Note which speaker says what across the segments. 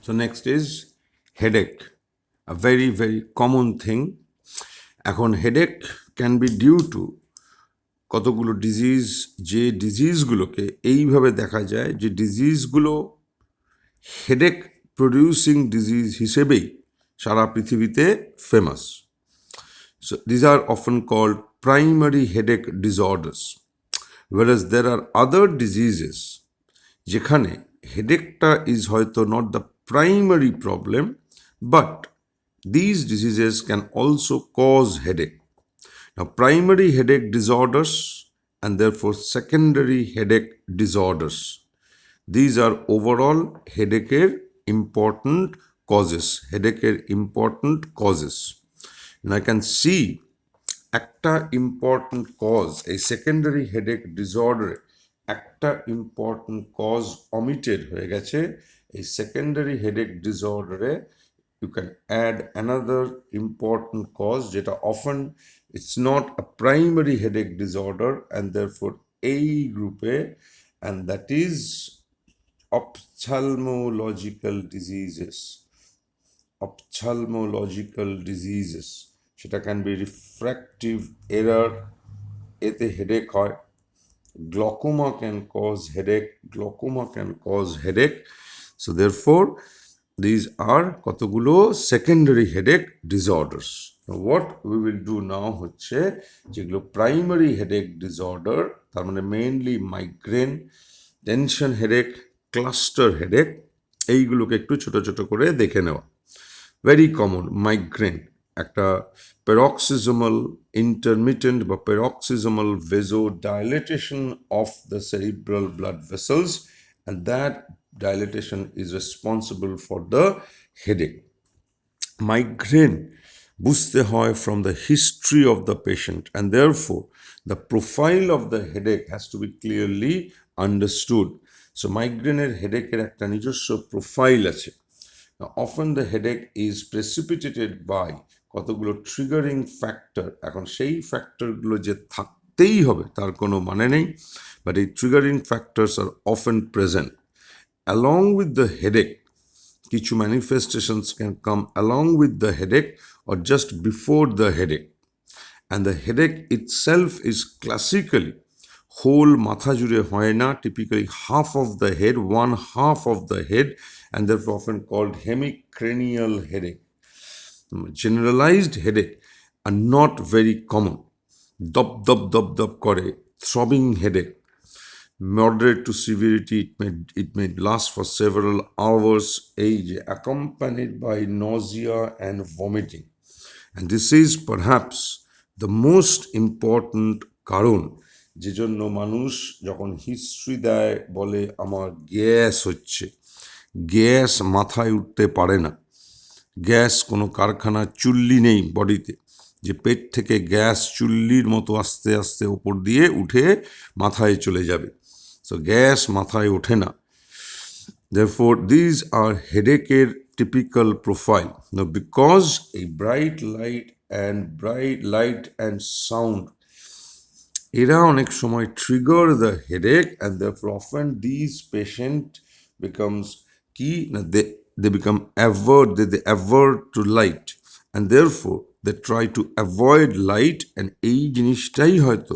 Speaker 1: So next is headache, a very very common thing. এখন headache can be due to কতগুলো disease, যে ডিজিজগুলোকে এইভাবে দেখা যায় যে ডিজিজগুলো হেডেক প্রডিউসিং ডিজিজ হিসেবেই সারা পৃথিবীতে famous. So these are often called primary headache disorders, whereas there are other diseases যেখানে হেডেকটা is হয়তো not the primary problem, but these diseases can also cause headache. Now, primary headache disorders and therefore secondary headache disorders, these are overall headache important causes. Headache important causes. And I can see একটা important cause, a secondary headache disorder, একটা important cause omitted হয়ে গেছে. এই secondary headache disorder you can add another important cause যেটা often it's not a primary headache disorder and therefore A গ্রুপে, and that is ophthalmological diseases. Ophthalmological diseases, সেটা can be refractive error, এতে headache হয়. Glaucoma can cause headache. Glaucoma can cause headache. So therefore these are কতগুলো secondary headache disorders. Now what we will do now হচ্ছে যেগুলো primary headache disorder, তার মানে mainly migraine, tension headache, cluster headache, এইগুলোকে একটু ছোট ছোট করে দেখে নেওয়া. ভেরি কমন মাইগ্রেন, একটা paroxysmal intermittent বা paroxysmal vasodilatation of the cerebral blood vessels, and that dilatation is responsible for the headache. Migraine বুঝতে হয় from the history of the patient, and therefore the profile of the headache has to be clearly understood. So migraine headache একটা নিজস্ব profile আছে. Now, often the headache is precipitated by কতগুলো triggering factor. এখন সেই ফ্যাক্টরগুলো যে থাকতেই হবে তার কোনো মানে নেই, but এই triggering factors are often present. Along with the headache, কিছু manifestations can come along with the headache or just before the headache. And the headache itself is classically whole মাথা জুড়ে হয় না, typically half of the head, one half of the head, and therefore often called hemicranial headache. Generalized headache are not very common. Dop dop dop dop করে, throbbing headache, moderate to severity, it may last for several hours, age accompanied by nausea and vomiting. And this is perhaps the most important কারণ যে জন্য মানুষ যখন history দেয় বলে আমার gas হচ্ছে, গ্যাস মাথায় উঠতে পারে না, গ্যাস কোনো কারখানা চুল্লি নেই বডিতে যে পেট থেকে গ্যাস চুল্লির মতো আস্তে আস্তে ওপর দিয়ে উঠে মাথায় চলে যাবে. সো গ্যাস মাথায় ওঠে না. Therefore these are headache typical profile. Now because a bright light and sound এরা অনেক সময় trigger the headache, and therefore often these patient becomes কি না they become they avert to light, and therefore they try to avoid light. And এই জিনিসটাই হয়তো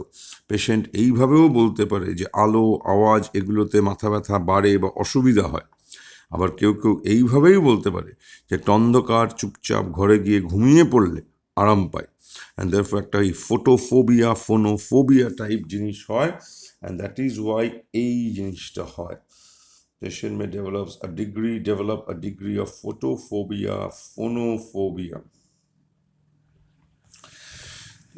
Speaker 1: patient এইভাবেও বলতে পারে যে আলো আওয়াজ এগুলোতে মাথা ব্যথা বাড়ে বা অসুবিধা হয়. আবার কেউ কেউ এইভাবেই বলতে পারে যে একটা অন্ধকার চুপচাপ ঘরে গিয়ে ঘুমিয়ে পড়লে আরাম পায়, and therefore একটা এই ফোনোফোবিয়া টাইপ জিনিস হয়, and that is why এই জিনিসটা হয়. Patient may develop a degree of phonophobia.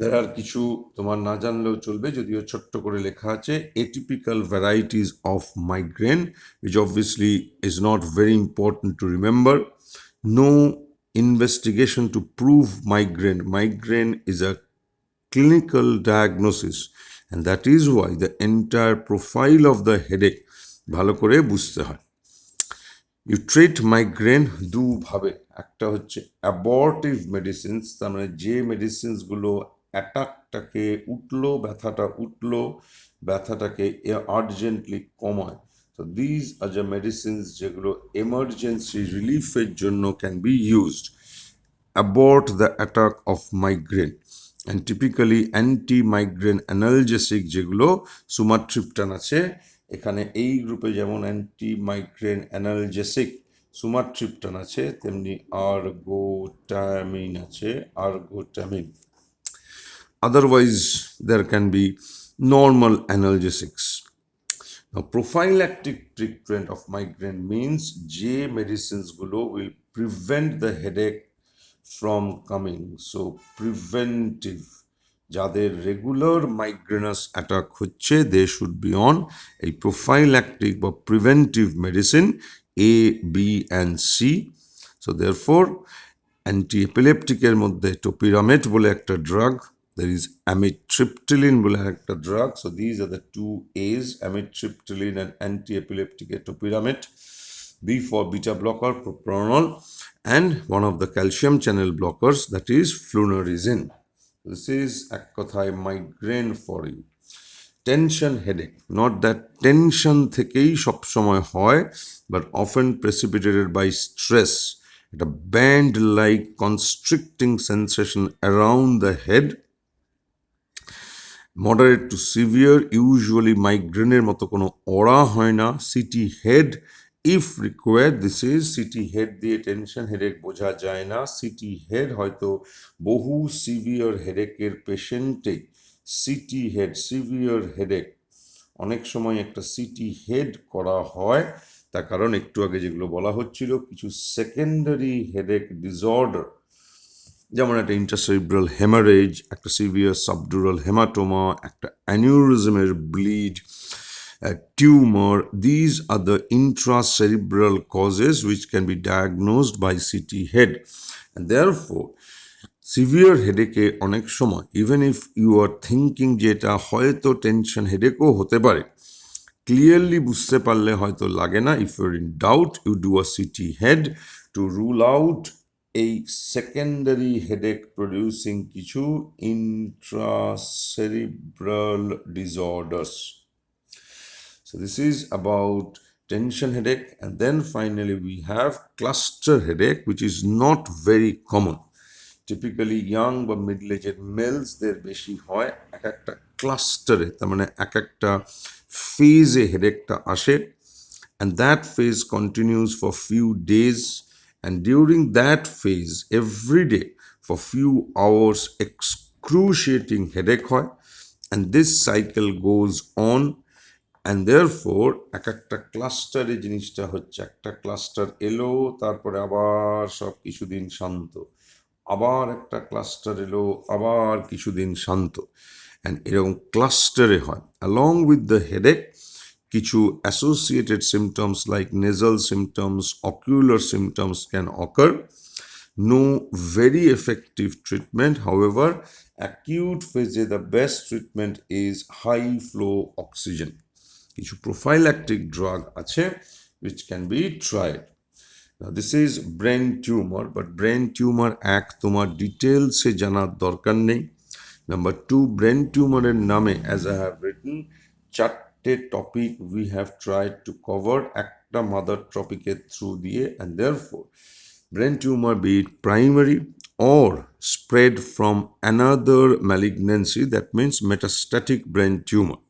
Speaker 1: There are কিছু তোমার না জানলেও চলবে, যদিও ছোট্ট করে লেখা আছে, atypical varieties of migraine, which obviously is not very important to remember. No investigation to prove migraine. Migraine is a clinical diagnosis, and that is why the entire profile of the headache ভালো করে বুঝতে হয়. You treat migraine দুভাবে. একটা হচ্ছে অ্যাবর্টিভ medicines, তার মানে যে মেডিসিনসগুলো অ্যাটাকটাকে ব্যথাটাকে urgently কমায়, So these are the medicines যেগুলো emergency রিলিফের জন্য can be used. Abort the attack of migraine, and typically anti-migraine analgesic যেগুলো সুমাট্রিপটান আছে, এখানে এই গ্রুপে যেমন অ্যান্টি-মাইগ্রেন অ্যানালজেসিক সুমাট্রিপটান আছে, তেমনি আর্গোটামিন আছে, আর্গোটামিন। Otherwise, there can be normal analgesics. Now, prophylactic treatment of migraine means যে medicines গুলো will prevent the headache from coming. So, preventive. যাদের রেগুলার মাইগ্রেনাস অ্যাটাক হচ্ছে, দে শুড বি অন এই prophylactic বা preventive medicine A, B and C. So therefore anti এপিলেপটিকের মধ্যে topiramate বলে একটা ড্রাগ, there is amitriptyline বলে একটা drug. So these are the two ages, amitriptyline and anti-epileptic topiramate. B for beta blocker, propranolol, and one of the calcium channel blockers, that is flunarizine. This is এক কথায় migraine for you. Tension headache, not that tension থেকেই সবসময় হয়, but often precipitated by stress. A band-like constricting sensation around the head, moderate to severe, usually migraine মতো কোনো aura হয় না, CT head if required. This is CT head দিয়ে tension headache বোঝা যায় না। সিটি হেড হয়তো বহু সিভিয়ার হেডেকের পেশেন্টে সিটি হেড, সিভিয়ার হেডেক, অনেক সময় একটা সিটি হেড করা হয়, তার কারণ একটু আগে যেগুলো বলা হচ্ছিল, কিছু সেকেন্ডারি হেডেক ডিসঅর্ডার, যেমন একটা ইন্টারসেরিব্রাল হেমারেজ, একটা সিভিয়ার সাবডুরাল হেমাটোমা, একটা অ্যানিউরিজমের bleed, tumor. These are the intracerebral causes which can be diagnosed by CT head. And therefore, severe হেডেকে অনেক সময়, even if you are thinking যে এটা হয়তো টেনশন হেডেকও হতে পারে, ক্লিয়ারলি বুঝতে পারলে হয়তো লাগে না, if your in doubt you do a CT head to rule out এই সেকেন্ডারি হেডেক প্রডিউসিং কিছু intracerebral disorders. So this is about tension headache. And then finally we have cluster headache, which is not very common. Typically young বা middle aged males দের বেশি হয়, এক একটা ক্লাস্টারে, তার মানে এক একটা ফেজে হেডেকটা আসে, and that phase continues for few days, and during that phase every day for few hours excruciating headache হয়, and this cycle goes on. And therefore এক একটা ক্লাস্টারে জিনিসটা হচ্ছে, একটা ক্লাস্টার এলো, তারপরে আবার সব কিছুদিন শান্ত, আবার একটা ক্লাস্টার এলো, আবার কিছুদিন শান্ত, অ্যান্ড এরকম ক্লাস্টারে হয়। অ্যালং উইথ দ্য হেডেক কিছু associated symptoms like nasal symptoms, ocular symptoms can ochre. No very effective treatment. However, acute phase the best treatment is high flow oxygen. কিছু prophylactic drug আছে which can be tried. Now this is brain tumor, but brain tumor এক তোমার ডিটেলসে জানার দরকার নেই। Number 2, brain tumor এর নামে, as I have written, চারটে topic we have tried to cover একটা মাদার টপিকের থ্রু দিয়ে, and therefore brain tumor, be it primary or spread from another malignancy, that means metastatic brain tumor.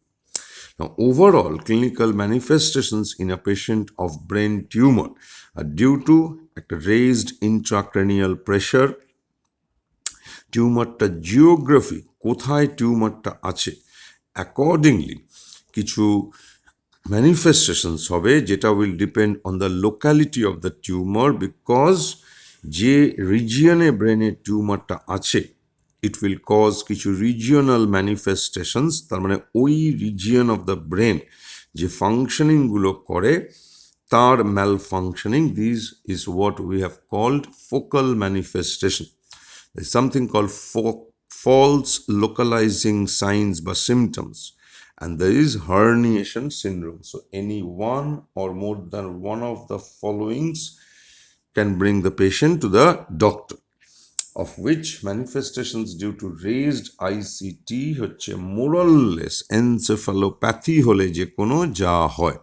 Speaker 1: Now, overall clinical manifestations in a patient of brain tumor are due to a raised intracranial pressure, টিউমারটা geography, কোথায় টিউমারটা আছে, accordingly কিছু manifestations হবে, যেটা will depend on the locality of the tumour, because যে রিজিয়নে ব্রেনের টিউমারটা আছে ইট উইল কজ কিছু রিজিয়নাল ম্যানিফেস্টেশনস, তার মানে ওই রিজিয়ন অফ দ্য ব্রেন যে ফাংশনিংগুলো করে তার malfunctioning, this is what we have called focal manifestation. There is something called false localizing signs বা symptoms, and there is herniation syndrome. So any one or more than one of the followings can bring the patient to the doctor, of which manifestations due to raised ICT হচ্ছে more or less encephalopathy হলে যে কোনো যা হয়।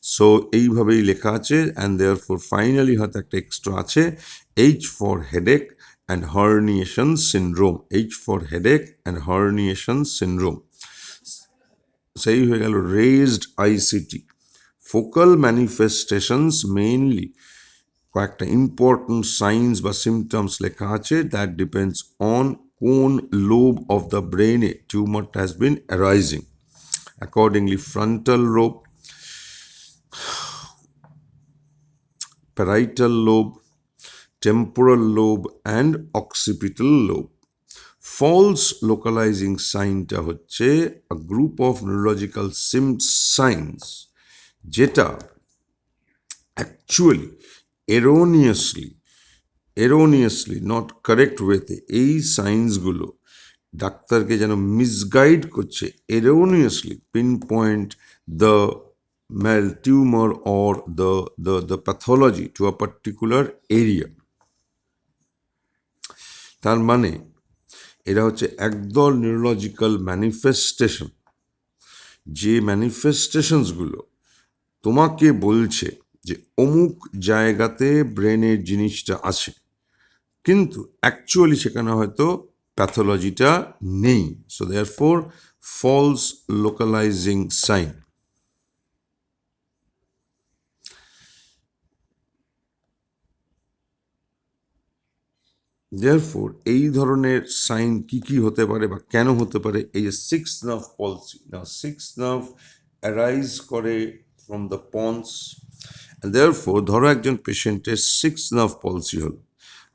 Speaker 1: So এইভাবেই লেখা আছে and there for finally হয়তো একটা এক্সট্রা আছে H for headache and herniation syndrome, H for headache and herniation syndrome. সেই হয়ে গেল raised ICT. Focal manifestations mainly কয়েকটা ইম্পর্টেন্ট সাইন্স বা সিমটমস লেখা আছে, দ্যাট ডিপেন্ডস অন কোন লোব অফ দ্য ব্রেনে টিউমারটা has been arising. Accordingly frontal lobe, parietal lobe, temporal lobe and occipital lobe. False localizing সাইনটা হচ্ছে a group of neurological signs যেটা অ্যাকচুয়ালি এরোনিয়াসলি নট কারেক্ট ওয়েতে এই সাইন্সগুলো ডাক্তারকে যেন মিসগাইড করছে, erroneously pinpoint the tumor or the pathology to a particular area। তার মানে এরা হচ্ছে একদল নিউরোলজিক্যাল ম্যানিফেস্টেশন, যে ম্যানিফেস্টেশনসগুলো তোমাকে বলছে যে অমুক জায়গাতে ব্রেনের জিনিসটা আছে, কিন্তু অ্যাকচুয়ালি সেখানে হয়তো প্যাথোলজিটা নেই। So therefore false localising sign. Therefore এই ধরনের সাইন কি কি হতে পারে বা কেন হতে পারে? এই যে সিক্স নার্ভ পলসি, না সিক্স নার্ভ অ্যারাইজ করে ফ্রম দ্য পন্স। দেয়ারফোর ধরো একজন পেশেন্টের সিক্স নার্ভ পলসি হলো,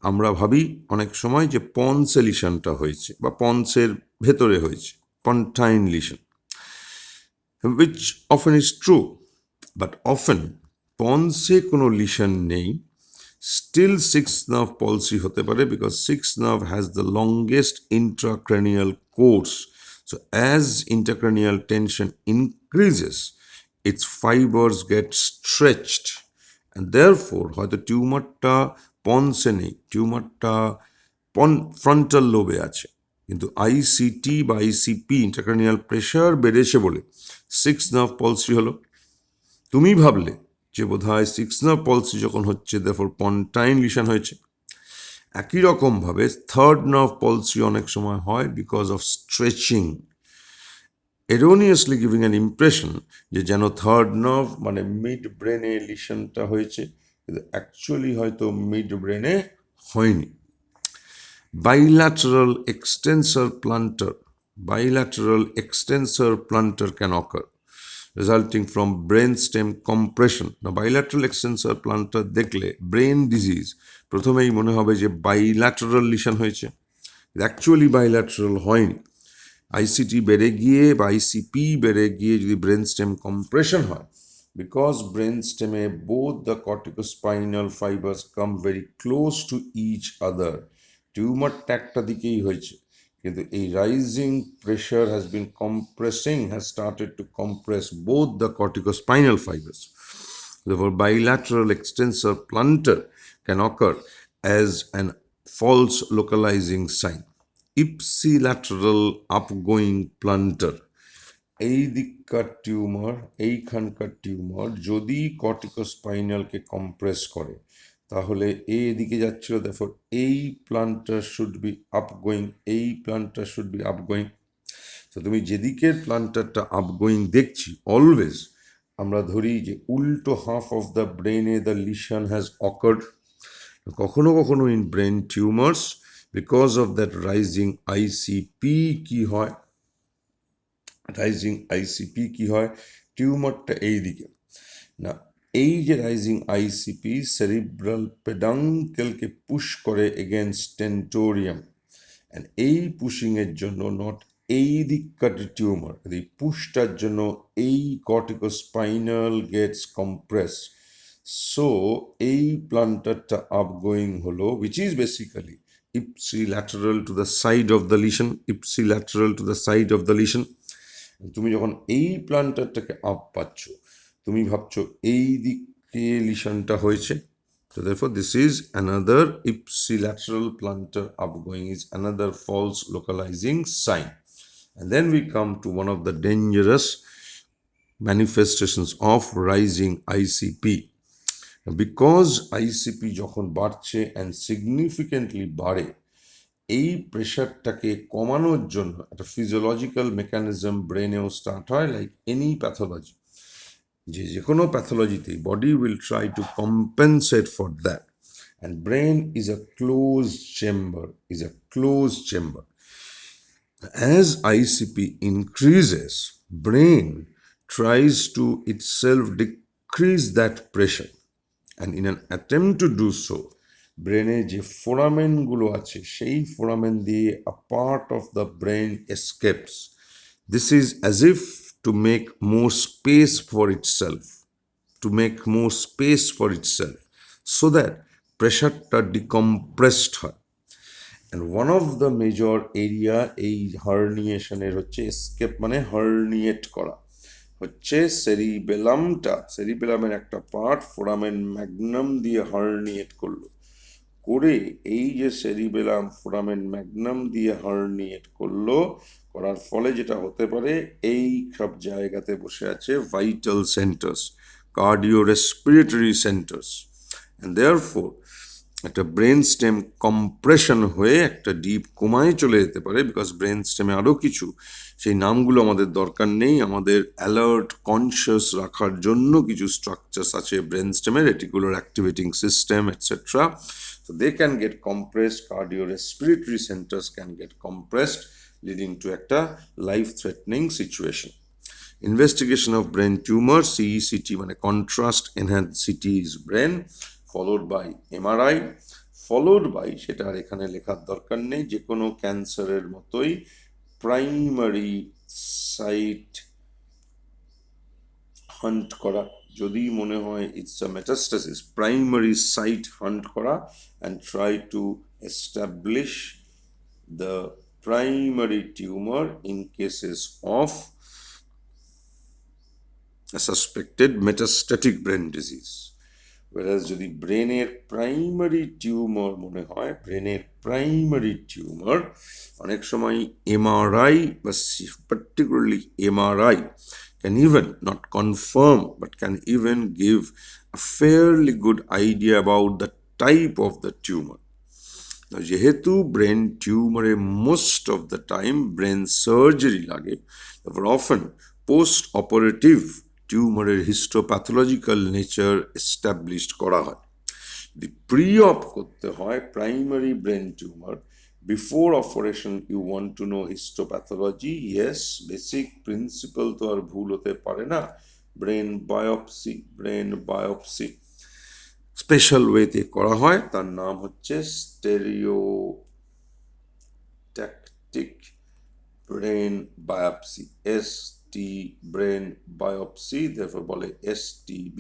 Speaker 1: আমরা ভাবি অনেক সময় যে পন্সে লিশনটা হয়েছে বা পন্সের ভেতরে হয়েছে, পন্টাইন lesion, which often is true, but often পন্সে কোনো লিশন নেই, still sixth nerve palsy hote pare because sixth nerve has the longest intracranial course. So as intracranial tension increases, its fibers get stretched and therefore hoyto tumor ta ponse nei, tumor ta frontal lobe আছে, কিন্তু ICT বা ICP intracranial pressure বেড়েছে বলে six nerve পলসি হলো। তুমি ভাবলে যে বোধহয় সিক্স নার্ভ পলসি যখন হচ্ছে দেয়ারফর পন্টাইন লিশন হয়েছে। একই রকমভাবে থার্ড নার্ভ পলসি অনেক সময় হয় because of stretching, erroneously giving an impression যে যেন থার্ড নার্ভ মানে মিড ব্রেনে লিশনটা হয়েছে, কিন্তু অ্যাকচুয়ালি হয়তো মিড ব্রেনে হয়নি। Bilateral extensor plantar can occur resulting from brainstem compression. Now bilateral extensor plantar দেখলে ব্রেন ডিজিজ প্রথমেই মনে হবে যে বাইল্যাটারাল লিশন হয়েছে, অ্যাকচুয়ালি বাইল্যাটারাল হয়নি। আইসিটি বেড়ে গিয়ে বা আইসিপি বেড়ে গিয়ে যদি ব্রেন স্টেম কম্প্রেশন হয়, because brain stem both the corticospinal fibers come very close to each other, টিউমারটা একটা দিকেই হয়েছে, কিন্তু এই rising pressure has been compressing, has started to compress both the corticospinal fibers. Therefore bilateral extensor plantar can occur as an false localizing sign. Ipsilateral upgoing plantar, এই দিককার tumour, এইখানকার tumour যদি কর্টিকোস্পাইনালকে compress করে তাহলে এদিকে যাচ্ছিল, দেখো এই প্লান্টার শুড বি আপগোয়িং, এই প্লান্টার শুড বি আপগোয়িং। তো তুমি যেদিকের প্লান্টারটা আপগোয়িং দেখছি অলওয়েজ আমরা ধরি যে উল্টো হাফ অফ দ্য ব্রেনে দ্য লিশন হ্যাজ অকার্ড। কখনো কখনো in brain tumours because of that rising ICP কি হয়, রাইজিং আইসিপি কি হয়, টিউমারটা এই দিকে না, এই যে রাইজিং আইসিপি সেরিব্রাল পেডাঙ্কেলকে পুশ করে এগেনস্ট টেন্টোরিয়াম, অ্যান্ড এই পুশিংয়ের জন্য নট এই দিককার টিউমার, এই পুশটার জন্য এই কর্টিকোস্পাইনাল গেটস কম্প্রেস। সো এই প্লান্টারটা আপগোয়িং হলো, which is basically ipsilateral to the side of the lesion, ipsilateral to the side of the lesion। তুমি যখন এই প্লান্টারটাকে আপ পাচ্ছ, তুমি ভাবছো এই দিকে লিশনটা হয়েছে। So therefore this is another ipsilateral plantar upgoing is another false localizing sign. And then we come to one of the dangerous manifestations of rising ICP. Because ICP যখন বাড়ছে অ্যান্ড সিগনিফিকেন্টলি বাড়ে, এই প্রেশারটাকে কমানোর জন্য একটা ফিজিওলজিক্যাল মেকানিজম ব্রেনেও start হয়, like any pathology. যে কোনো প্যাথোলজিতেই body will try to compensate for that, and brain is a close chamber. As ICP increases, brain tries to itself decrease that pressure, and in an attempt to do so, ব্রেনে যে ফোরামেনগুলো আছে সেই foramen দিয়ে a part of the brain escapes. This is as if to make more space for itself, so that প্রেশারটা ডিকম্প্রেসড হয়। And one of the major area এই হার্নিয়েশনের হচ্ছে escape, মানে হার্নিয়েট করা, হচ্ছে সেরিবেলামের একটা পার্ট ফোরামেন ম্যাগনাম দিয়ে হার্নিয়েট করলো, করে এই যে সেরিবেলাম ফোরামেন ম্যাগনাম দিয়ে হার্নিয়েট করলো, করার ফলে যেটা হতে পারে, এই সব জায়গাতে বসে আছে vital centres, cardio respiratory centres, and therefore একটা ব্রেন স্টেম কম্প্রেশন হয়ে একটা ডিপ কোমায় চলে যেতে পারে। বিকজ ব্রেন স্টেমে আরও কিছু, সেই নামগুলো আমাদের দরকার নেই, আমাদের অ্যালার্ট কনসিয়াস রাখার জন্য কিছু স্ট্রাকচার্স আছে ব্রেন স্টেমে, reticular activating system etcetera. So they can get compressed, cardiorespiratory centers can get compressed, leading to একটা life-threatening situation. Investigation of brain tumor, CECT, মানে contrast enhanced CT is brain, followed by MRI, followed by, সেটা আর এখানে লেখার দরকার নেই, যে কোনো ক্যান্সারের মতোই প্রাইমারি সাইট হান্ট করা, যদি মনে হয় it's a metastasis, primary site hunt করা and try to establish the primary tumour in cases of suspected metastatic brain disease. whereas যদি ব্রেনের প্রাইমারি টিউমার মনে হয়, অনেক সময় এমআরআই বা particularly MRI can even not confirm but can even give a fairly good idea about the type of the tumor. Now, যেহেতু brain টিউমারে most of the time brain surgery লাগে, তারপর often post operative টিউমারের histopathological nature established করা হয়। যদি pre op করতে হয় primary brain tumour, before operation you want to know histopathology, yes, basic principle তো আর ভুল হতে পারে না। ব্রেন বায়োপসি স্পেশাল ওয়েতে করা হয়, তার নাম হচ্ছে stereotactic brain biopsy, brain biopsy, therefore বলে STB।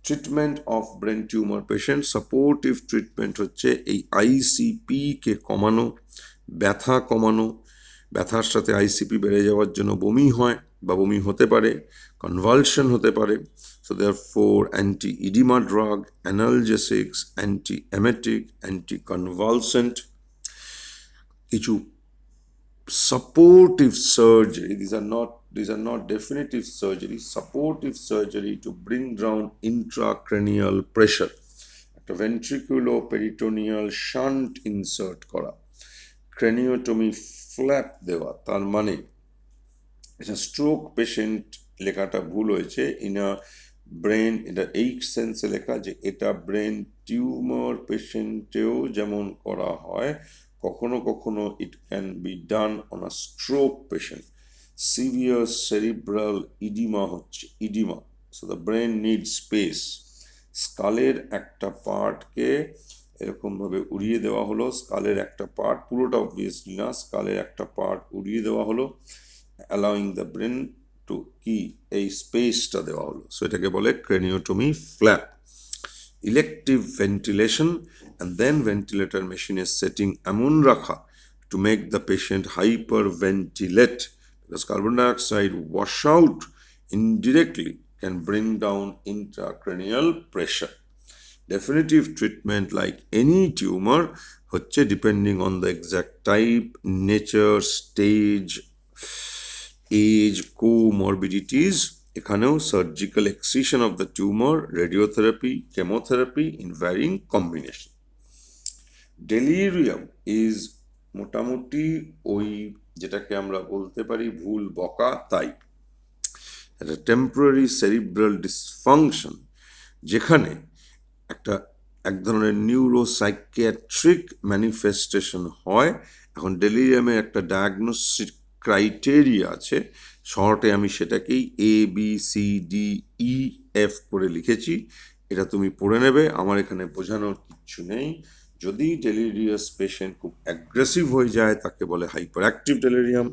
Speaker 1: Treatment of brain tumour patient, supportive treatment হচ্ছে এই ICP কে কমানো, ব্যথা কমানো, ব্যথার সাথে ICP বেড়ে যাওয়ার জন্য বমি হয় বা বমি হতে পারে, কনভালশন হতে পারে। So therefore anti-edema drug, analgesics, anti-emetic, anti-convulsant, কিছু supportive surgery, these are not definitive surgery, supportive surgery to bring down intracranial pressure, একটা ventriculoperitoneal shunt insert করা, craniotomy flap দেওয়া, তার মানে এটা স্ট্রোক পেশেন্ট লেখাটা ভুল হয়েছে, ইনা ব্রেন, এটা এই সেন্সে লেখা যে এটা ব্রেন টিউমার পেশেন্টেও যেমন করা হয়, কখনো কখনো it can be done on a stroke patient. Severe cerebral oedema, so the brain need space. স্কালের একটা পার্টকে এরকমভাবে উড়িয়ে দেওয়া হলো, স্কালের একটা পার্ট, পুরোটা অবভিয়াসলি না, স্কালের একটা পার্ট উড়িয়ে দেওয়া হলো, অ্যালাউইং দ্য ব্রেন টু কি, এই স্পেসটা দেওয়া হলো, সো এটাকে বলে craniotomy flap. Elective ventilation, and then ventilator machine is setting এমন রাখা to make the patient hyperventilate, because carbon dioxide washout indirectly can bring down intracranial pressure. Definitive treatment, like any tumor, হচ্ছে depending on the exact type, nature, stage, age, comorbidities, এখানেও surgical excision of the tumour, radiotherapy, chemotherapy in varying combination. Delirium is মোটামুটি ওই যেটাকে আমরা বলতে পারি ভুল বকা তাই, একটা টেম্পোরারি সেরিব্রাল ডিসফাংশন, যেখানে এক ধরনের নিউরোসাইকিয়াট্রিক ম্যানিফেস্টেশন হয়। এখন ডেলিরিয়ামে একটা ডায়াগনোস্টিক ক্রাইটেরিয়া আছে, শর্টে আমি সেটাকেই ABCDEF করে লিখেছি, এটা তুমি পড়ে নেবে, আমার এখানে বোঝানোর কিচ্ছু নেই। যদি ডেলিরিয়াস পেশেন্ট খুব অ্যাগ্রেসিভ হয়ে যায় তাকে বলে হাইপার অ্যাক্টিভ ডেলিরিয়াম,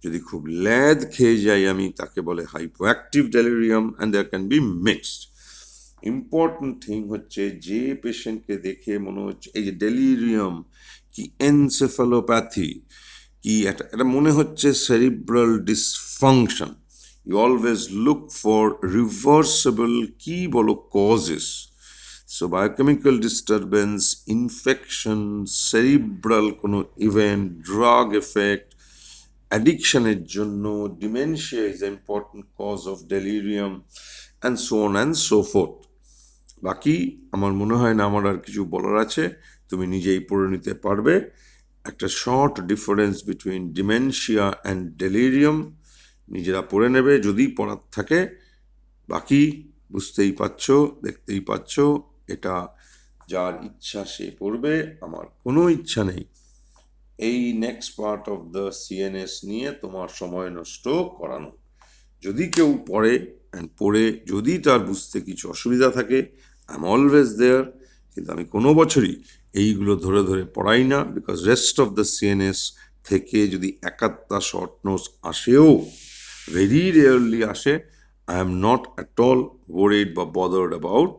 Speaker 1: যদি খুব ল্যাদ খেয়ে যাই আমি তাকে বলে hypo active delirium, and there can be mixed. Important thing হচ্ছে যে পেশেন্টকে দেখে মনে হচ্ছে এই যে ডেলিরিয়াম কি এনসেফালোপ্যাথি কি এটা মনে হচ্ছে cerebral dysfunction, you always look for reversible কি বলো causes. So biochemical disturbance, infection, cerebral কোনো ইভেন্ট, ড্রাগ এফেক্ট, অ্যাডিকশনের জন্য, dementia is a important cause of delirium, and so on and so forth. বাকি আমার মনে হয় না আমার আর কিছু বলার আছে, তুমি নিজেই পড়ে নিতে পারবে। একটা short difference between dementia and delirium নিজেরা পড়ে নেবে যদি পড়ার থাকে। বাকি বুঝতেই পারছ, দেখতেই পাচ্ছ, এটা যার ইচ্ছা সে পড়বে, আমার কোনো ইচ্ছা নেই এই next part of the CNS নিয়ে তোমার সময় নষ্ট করানো। যদি কেউ পড়ে অ্যান্ড পড়ে যদি তার বুঝতে কিছু অসুবিধা থাকে, আই এম অলওয়েজ দেয়ার, কিন্তু আমি কোনো বছরই এইগুলো ধরে ধরে পড়াই না, because rest of the CNS থেকে যদি একাত্তা শর্ট নোটস আসেও, ভেরি রেয়ারলি আসে, I am not at all worried বা বদার্ড অ্যাবাউট